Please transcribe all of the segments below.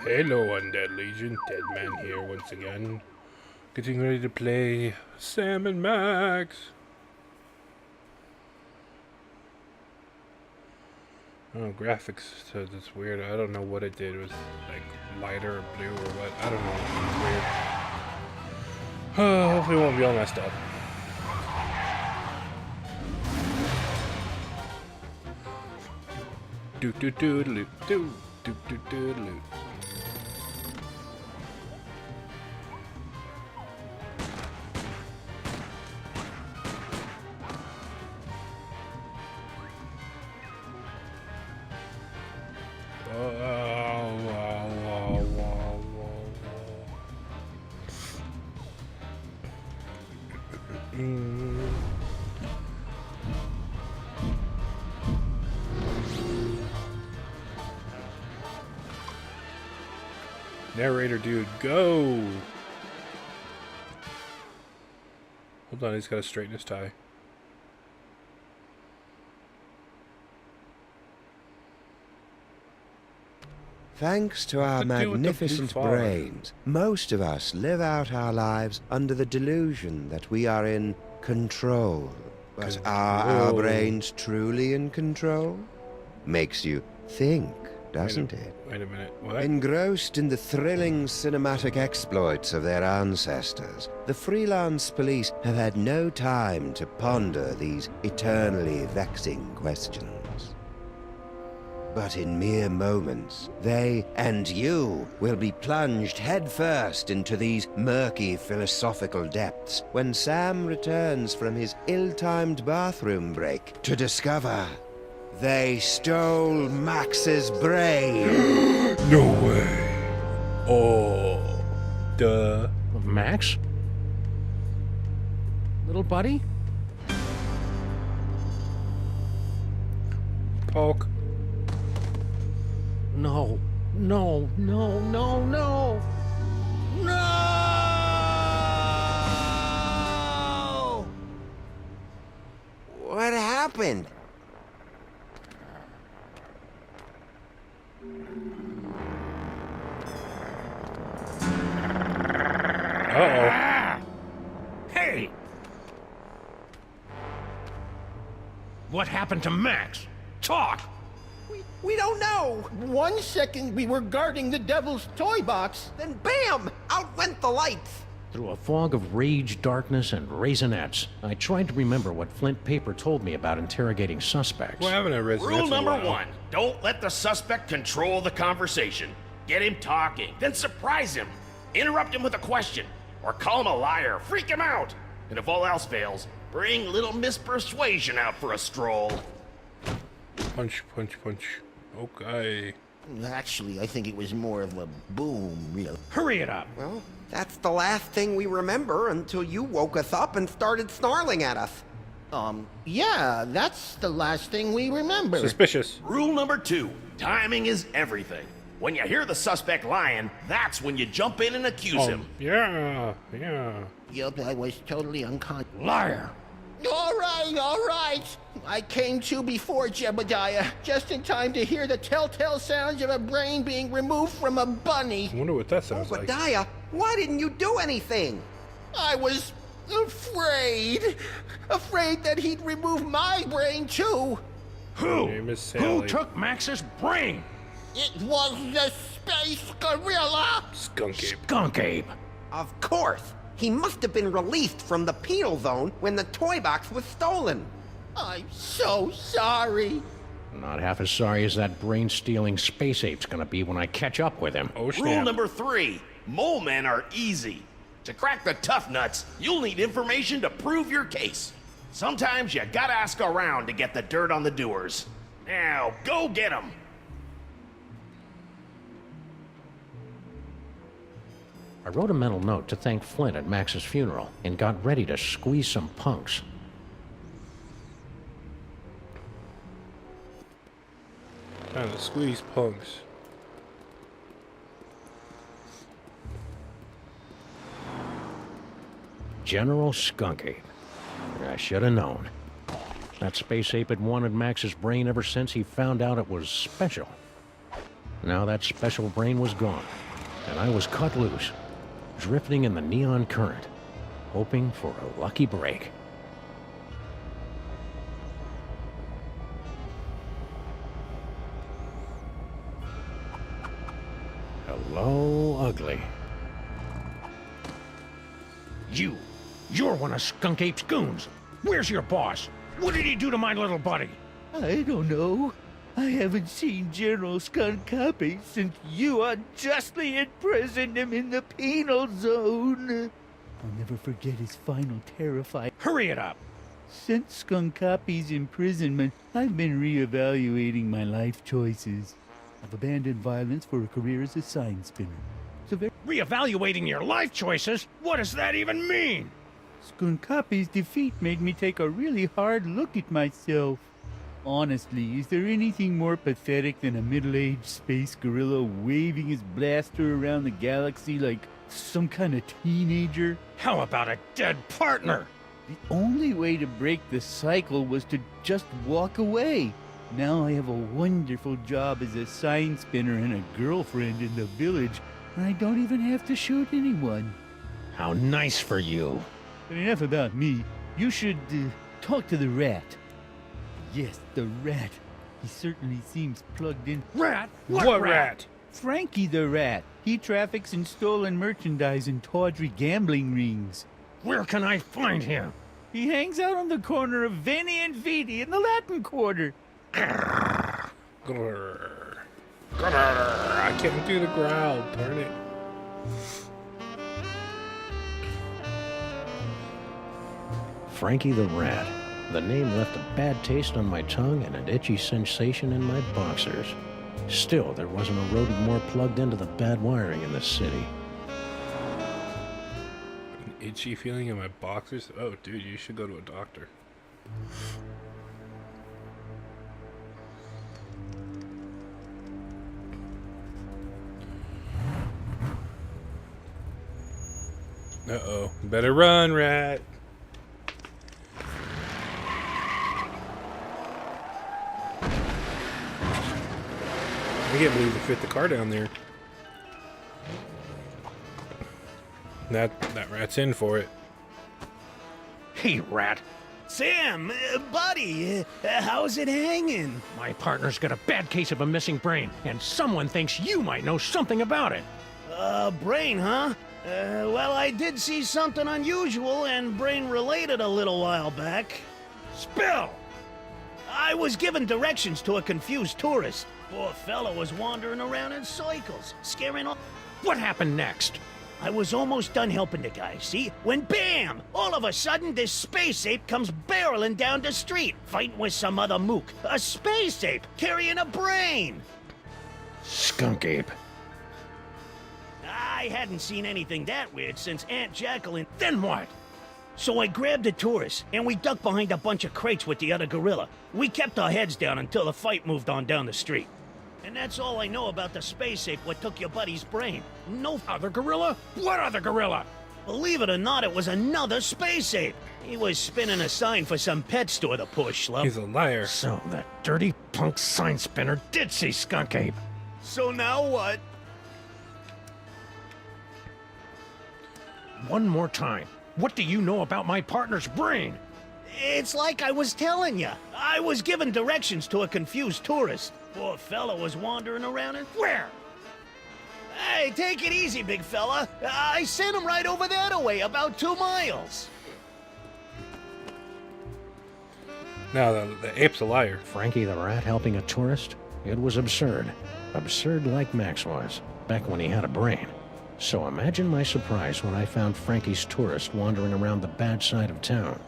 Hello, Undead Legion. Deadman here once again. Getting ready to play Sam and Max. Oh, graphics, so that's weird. I don't know what it did. It was like lighter or blue or what. I don't know. It's weird. Hopefully it won't be all messed up. Do do do do do do do do do. Narrator dude, go! Hold on, he's got to straighten his tie. Thanks to our magnificent brains, most of us live out our lives under the delusion that we are in control. But are our brains truly in control? Makes you think, doesn't it? Wait a minute, what? Engrossed in the thrilling cinematic exploits of their ancestors, the freelance police have had no time to ponder these eternally vexing questions. But in mere moments, they and you will be plunged headfirst into these murky philosophical depths when Sam returns from his ill-timed bathroom break to discover they stole Max's brain. No way. Oh, duh. Max? Little buddy? Poke. No, no, no, no, no! No! What happened? Uh-oh. Hey! What happened to Max? Talk! We don't know! 1 second we were guarding the devil's toy box, then BAM! Out went the lights! Through a fog of rage, darkness, and raisinets, I tried to remember what Flint Paper told me about interrogating suspects. Well, I haven't read Rule number 1, don't let the suspect control the conversation. Get him talking, then surprise him. Interrupt him with a question, or call him a liar, freak him out. And if all else fails, bring little Miss Persuasion out for a stroll. Punch, punch, punch. Okay. Actually, I think it was more of a boom, really. Hurry it up! Well, that's the last thing we remember until you woke us up and started snarling at us. Yeah, that's the last thing we remember. Suspicious. Rule number 2, timing is everything. When you hear the suspect lying, that's when you jump in and accuse him. Yeah. Yup, I was totally unconscious. Liar! All right. I came to before Jebediah, just in time to hear the telltale sounds of a brain being removed from a bunny. I wonder what that sounds like. Obadiah, why didn't you do anything? I was afraid that he'd remove my brain too. Who? Name is Who Sally. took Max's brain? It was the space gorilla. Skunk Ape. Skunk Ape! Of course. He must have been released from the penal zone when the toy box was stolen. I'm so sorry. Not half as sorry as that brain-stealing space ape's gonna be when I catch up with him. Oh, Rule snap. number 3, mole men are easy. To crack the tough nuts, you'll need information to prove your case. Sometimes you gotta ask around to get the dirt on the doers. Now, go get 'em. I wrote a mental note to thank Flint at Max's funeral and got ready to squeeze some punks. Trying to squeeze punks. General Skunk Ape. I should have known. That space ape had wanted Max's brain ever since he found out it was special. Now that special brain was gone, and I was cut loose, drifting in the neon current, hoping for a lucky break. Hello, ugly. You're one of Skunk Ape's goons. Where's your boss? What did he do to my little buddy? I don't know. I haven't seen General Skunkapi since you unjustly imprisoned him in the penal zone. I'll never forget his final terrifying... Hurry it up! Since Skunkapi's imprisonment, I've been reevaluating my life choices. I've abandoned violence for a career as a sign spinner. It's a very... Reevaluating your life choices? What does that even mean? Skunkapi's defeat made me take a really hard look at myself. Honestly, is there anything more pathetic than a middle-aged space gorilla waving his blaster around the galaxy like some kind of teenager? How about a dead partner? The only way to break the cycle was to just walk away. Now I have a wonderful job as a sign spinner and a girlfriend in the village, and I don't even have to shoot anyone. How nice for you. But enough about me. You should talk to the rat. Yes, the rat. He certainly seems plugged in. Rat? What rat? Frankie the rat. He traffics in stolen merchandise and tawdry gambling rings. Where can I find him? He hangs out on the corner of Veni and Vidi in the Latin Quarter. Grrr. Grrr. I can't do the growl, darn it. Frankie the Rat. The name left a bad taste on my tongue and an itchy sensation in my boxers. Still, there wasn't a rodent more plugged into the bad wiring in the city. An itchy feeling in my boxers? Oh, dude, you should go to a doctor. Uh-oh. Better run, rat. I can't believe they fit the car down there. That rat's in for it. Hey, Rat. Sam, buddy, how's it hanging? My partner's got a bad case of a missing brain, and someone thinks you might know something about it. Brain, huh? Well, I did see something unusual and brain-related a little while back. Spill! I was given directions to a confused tourist. Poor fella was wandering around in circles, scaring off. What happened next? I was almost done helping the guy, see? When BAM! All of a sudden, this space ape comes barreling down the street, fighting with some other mook. A space ape carrying a brain! Skunk Ape. I hadn't seen anything that weird since Aunt Jacqueline. Then what? So I grabbed the tourist, and we ducked behind a bunch of crates with the other gorilla. We kept our heads down until the fight moved on down the street. And that's all I know about the space ape what took your buddy's brain. No Other gorilla? What other gorilla? Believe it or not, it was another space ape. He was spinning a sign for some pet store, the poor schlub. He's a liar. So that dirty punk sign spinner did see Skunk Ape. So now what? One more time. What do you know about my partner's brain? It's like I was telling you. I was given directions to a confused tourist. Poor fella was wandering around in... Where? Hey, take it easy, big fella. I sent him right over that way, about 2 miles. Now, the ape's a liar. Frankie the Rat helping a tourist? It was absurd. Absurd like Max was, back when he had a brain. So imagine my surprise when I found Frankie's tourist wandering around the bad side of town.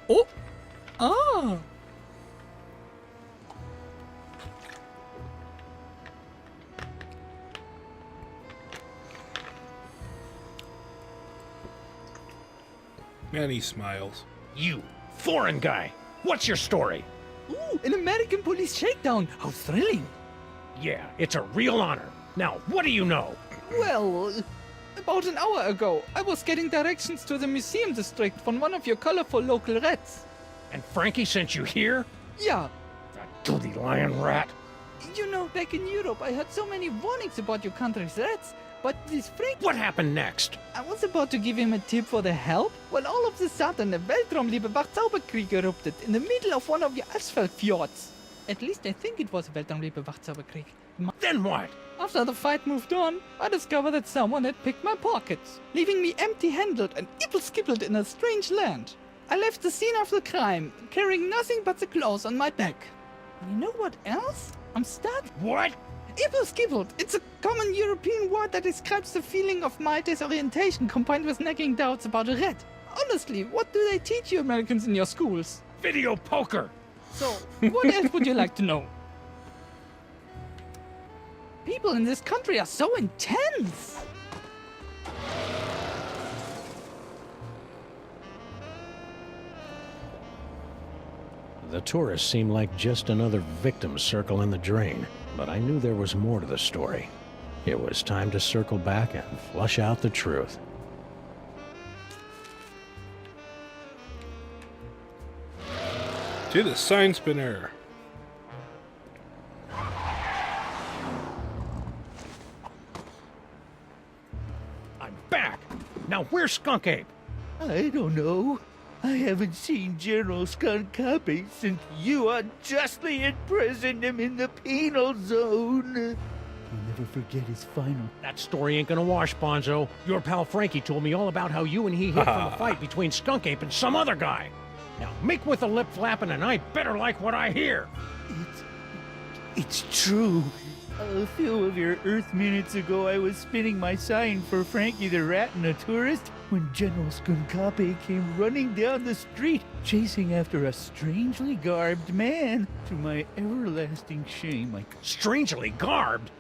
Oh! Ah! And he smiles. You, foreign guy, what's your story? Ooh, an American police shakedown! How thrilling! Yeah, it's a real honor. Now, what do you know? Well, about an hour ago, I was getting directions to the museum district from one of your colorful local rats. And Frankie sent you here? Yeah, The dirty lion rat. you know, back in Europe, I heard so many warnings about your country's rats, but this freak... What happened next? I was about to give him a tip for the help, when all of a sudden a Weltraumliebe Wachzauberkrieg erupted in the middle of one of your asphalt fjords. At least I think it was a Weltraumliebe Wachzauberkrieg. Then what? After the fight moved on, I discovered that someone had picked my pockets, leaving me empty-handed and ibble-skibbled in a strange land. I left the scene of the crime, carrying nothing but the clothes on my back. And you know what else? I'm stunned. What? Ibble-skibbled. It's a common European word that describes the feeling of my disorientation combined with nagging doubts about a rat. Honestly, what do they teach you Americans in your schools? Video poker. So, what else would you like to know? People in this country are so intense! The tourists seemed like just another victim circling the drain, but I knew there was more to the story. It was time to circle back and flush out the truth. To the sign spinner. I'm back! Now where's Skunk Ape? I don't know. I haven't seen General Skunkapi since you unjustly imprisoned him in the penal zone. I'll never forget his final. That story ain't gonna wash, Bonzo. Your pal Frankie told me all about how you and he hid from a fight between Skunk Ape and some other guy. Now make with the lip flapping and I better like what I hear. It's true. A few of your Earth minutes ago, I was spinning my sign for Frankie the Rat and a tourist when General Skunkapi came running down the street, chasing after a strangely garbed man. To my everlasting shame, I... Strangely garbed?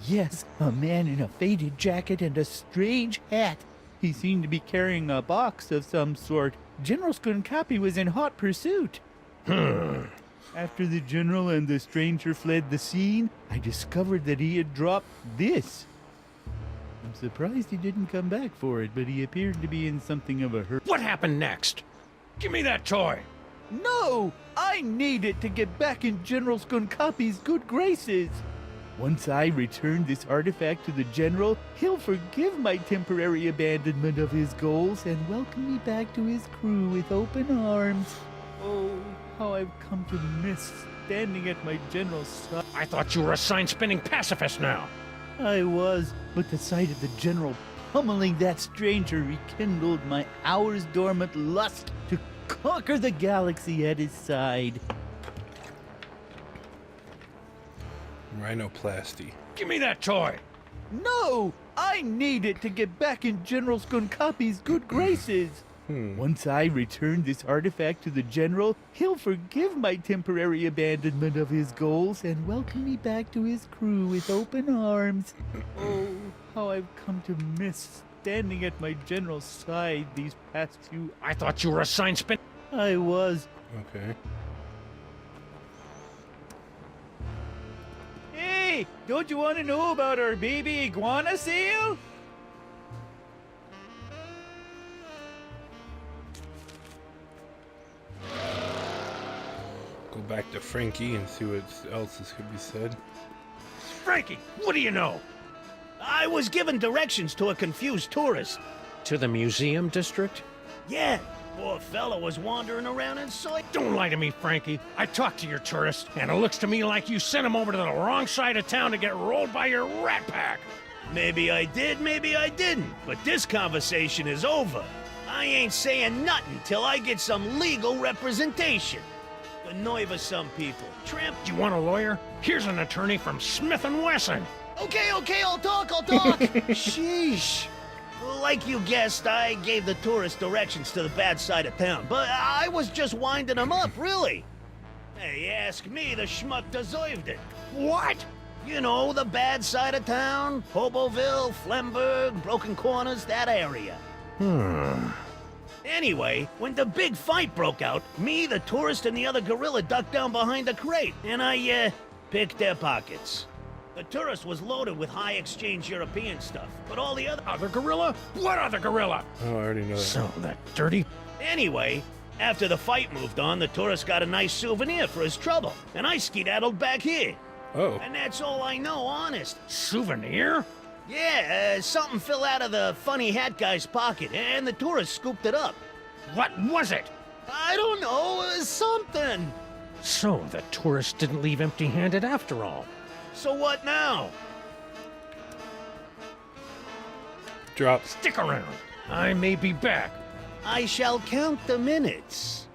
Yes, a man in a faded jacket and a strange hat. He seemed to be carrying a box of some sort. General Skunkapi was in hot pursuit. After the general and the stranger fled the scene, I discovered that he had dropped this. I'm surprised he didn't come back for it, but he appeared to be in something of a hurry. What happened next? Give me that toy. No! I need it to get back in General Skunkapi's good graces. Once I return this artifact to the general, he'll forgive my temporary abandonment of his goals and welcome me back to his crew with open arms. Oh, how I've come to miss standing at my general's side. I thought you were a sign-spinning pacifist now. I was, but the sight of the general pummeling that stranger rekindled my hours-dormant lust to conquer the galaxy at his side. Rhinoplasty. Give me that toy. No! I need it to get back in General Skunkapi's good graces. Once I return this artifact to the general, he'll forgive my temporary abandonment of his goals and welcome me back to his crew with open arms. Oh, how I've come to miss standing at my general's side these past few... I thought you were a sign-spin... I was. Okay. Hey, don't you want to know about our baby iguana sale? Go back to Frankie and see what else could be said. Frankie, what do you know? I was given directions to a confused tourist. To the museum district? Yeah, poor fella was wandering around inside. Don't lie to me, Frankie. I talked to your tourist, and it looks to me like you sent him over to the wrong side of town to get rolled by your rat pack. Maybe I did, maybe I didn't. But this conversation is over. I ain't saying nothing till I get some legal representation. The nerve of some people. Tramp. Do you want a lawyer? Here's an attorney from Smith & Wesson. Okay, I'll talk. Sheesh. Like you guessed, I gave the tourist directions to the bad side of town, but I was just winding him up, really. Hey, ask me, the schmuck deserved it. What? You know, the bad side of town, Hoboville, Flemberg, Broken Corners, that area. Anyway, when the big fight broke out, me, the tourist, and the other gorilla ducked down behind a crate, and I, picked their pockets. The tourist was loaded with high exchange European stuff, but all the other... Other gorilla? What other gorilla? Oh, I already know that. So that dirty... Anyway, after the fight moved on, the tourist got a nice souvenir for his trouble, and I skedaddled back here. Oh. And that's all I know, honest. Souvenir? Yeah, something fell out of the funny hat guy's pocket, and the tourist scooped it up. What was it? I don't know, something. So the tourist didn't leave empty-handed after all. So what now? Drop. Stick around. I may be back. I shall count the minutes.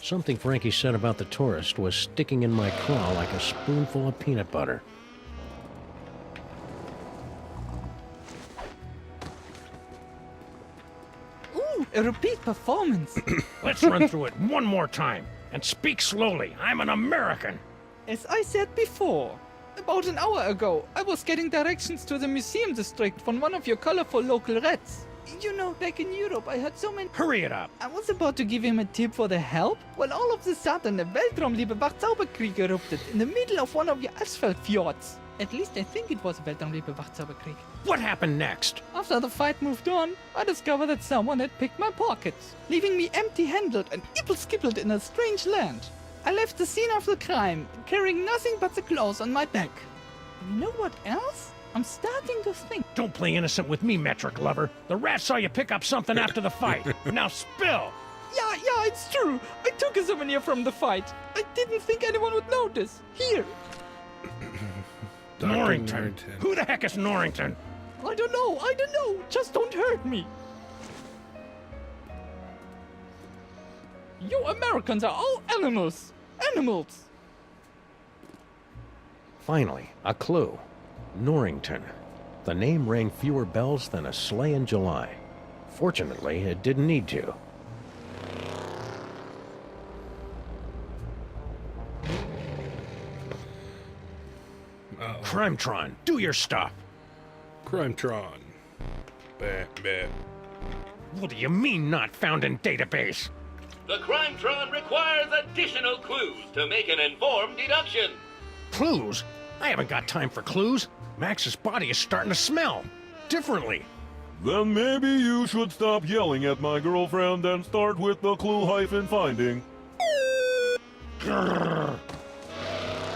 Something Frankie said about the tourist was sticking in my craw like a spoonful of peanut butter. Ooh, a repeat performance. Let's run through it one more time. And speak slowly. I'm an American. As I said before, about an hour ago, I was getting directions to the museum district from one of your colorful local rats. You know, back in Europe, I had so many... Hurry it up. I was about to give him a tip for the help, when all of a sudden a Weltraumliebe Wachzauberkrieg erupted in the middle of one of your asphalt fjords. At least I think it was a Weltraumliebe Wachzauberkrieg. What happened next? After the fight moved on, I discovered that someone had picked my pockets, leaving me empty-handed and ibble-skibbled in a strange land. I left the scene of the crime, carrying nothing but the clothes on my back. And you know what else? I'm starting to think. Don't play innocent with me, metric lover. The rat saw you pick up something after the fight. Now spill! Yeah, it's true. I took a souvenir from the fight. I didn't think anyone would notice. Here. Dr. Norrington. Who the heck is Norrington? I don't know. Just don't hurt me. You Americans are all animals. Animals. Finally, a clue. Norrington. The name rang fewer bells than a sleigh in July. Fortunately, it didn't need to. Crimetron, do your stuff. Crimetron. Bah, bah. What do you mean not found in database? The Crimetron requires additional clues to make an informed deduction. Clues? I haven't got time for clues. Max's body is starting to smell differently. Then maybe you should stop yelling at my girlfriend and start with the clue-finding. Grrr.